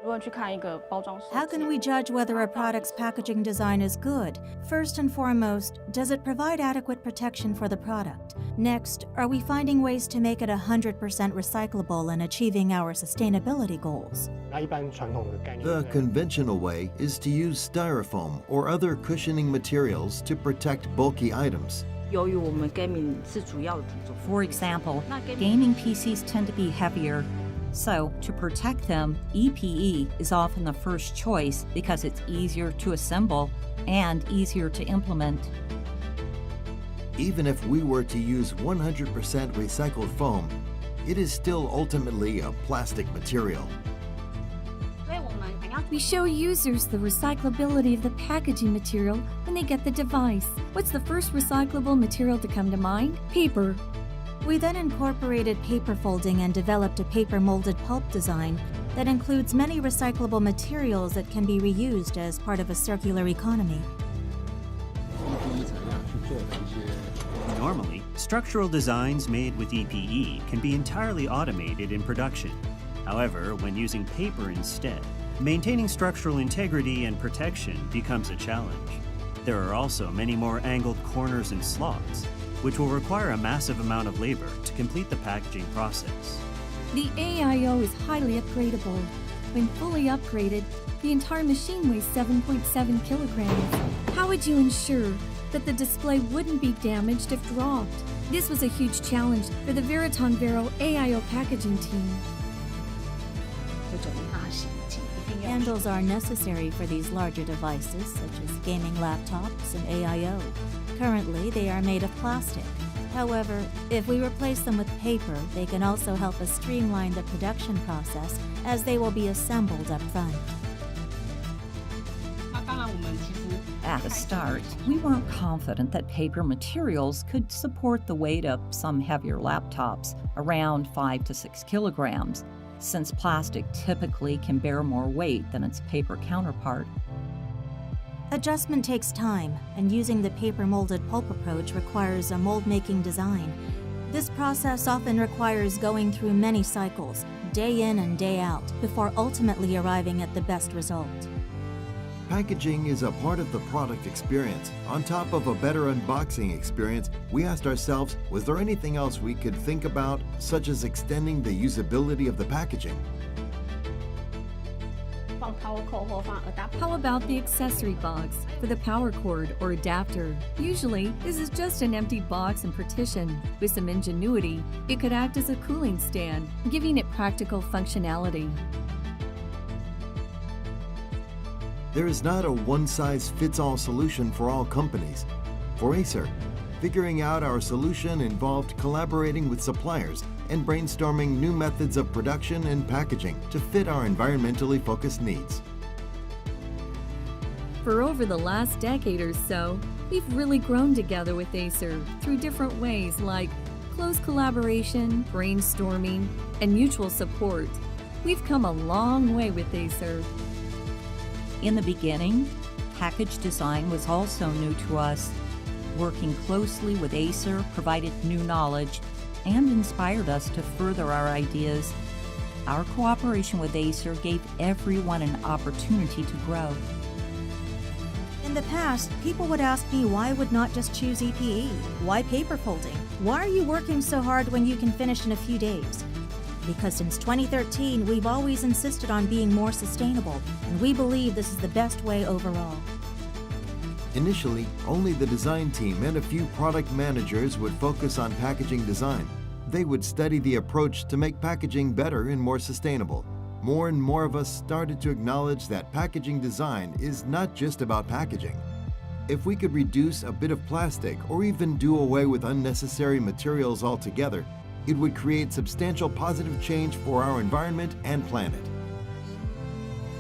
How can we judge whether a product's packaging design is good? First and foremost, does it provide adequate protection for the product? Next, are we finding ways to make it 100% recyclable and achieving our sustainability goals? The conventional way is to use styrofoam or other cushioning materials to protect bulky items. For example, gaming PCs tend to be heavier. So, to protect them, EPE is often the first choice because it's easier to assemble and easier to implement. Even if we were to use 100% recycled foam, it is still ultimately a plastic material. We show users the recyclability of the packaging material when they get the device. What's the first recyclable material to come to mind? Paper. We then incorporated paper folding and developed a paper-molded pulp design that includes many recyclable materials that can be reused as part of a circular economy. Normally, structural designs made with EPE can be entirely automated in production. However, when using paper instead, maintaining structural integrity and protection becomes a challenge. There are also many more angled corners and slots, which will require a massive amount of labor to complete the packaging process. The AIO is highly upgradable. When fully upgraded, the entire machine weighs 7.7 kilograms. How would you ensure that the display wouldn't be damaged if dropped? This was a huge challenge for the Vero AIO packaging team. Handles are necessary for these larger devices, such as gaming laptops and AIO. Currently, they are made of plastic. However, if we replace them with paper, they can also help us streamline the production process as they will be assembled up front. At the start, we weren't confident that paper materials could support the weight of some heavier laptops, around 5 to 6 kilograms, since plastic typically can bear more weight than its paper counterpart. Adjustment takes time, and using the paper-molded pulp approach requires a mold-making design. This process often requires going through many cycles, day in and day out, before ultimately arriving at the best result. Packaging is a part of the product experience. On top of a better unboxing experience, we asked ourselves, was there anything else we could think about, such as extending the usability of the packaging? How about the accessory box for the power cord or adapter? Usually, this is just an empty box and partition. With some ingenuity, it could act as a cooling stand, giving it practical functionality. There is not a one-size-fits-all solution for all companies. For Acer, figuring out our solution involved collaborating with suppliers and brainstorming new methods of production and packaging to fit our environmentally focused needs. For over the last decade or so, we've really grown together with Acer through different ways like close collaboration, brainstorming, and mutual support. We've come a long way with Acer. In the beginning, package design was also new to us. Working closely with Acer provided new knowledge and inspired us to further our ideas. Our cooperation with Acer gave everyone an opportunity to grow. In the past, people would ask me why I would not just choose EPE? Why paper folding? Why are you working so hard when you can finish in a few days? Because since 2013, we've always insisted on being more sustainable, and we believe this is the best way overall. Initially, only the design team and a few product managers would focus on packaging design. They would study the approach to make packaging better and more sustainable. More and more of us started to acknowledge that packaging design is not just about packaging. If we could reduce a bit of plastic or even do away with unnecessary materials altogether, it would create substantial positive change for our environment and planet.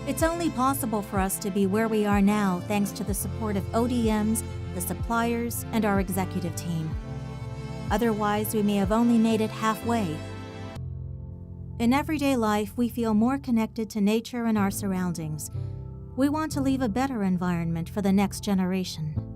It's only possible for us to be where we are now thanks to the support of ODMs, the suppliers, and our executive team. Otherwise, we may have only made it halfway. In everyday life, we feel more connected to nature and our surroundings. We want to leave a better environment for the next generation.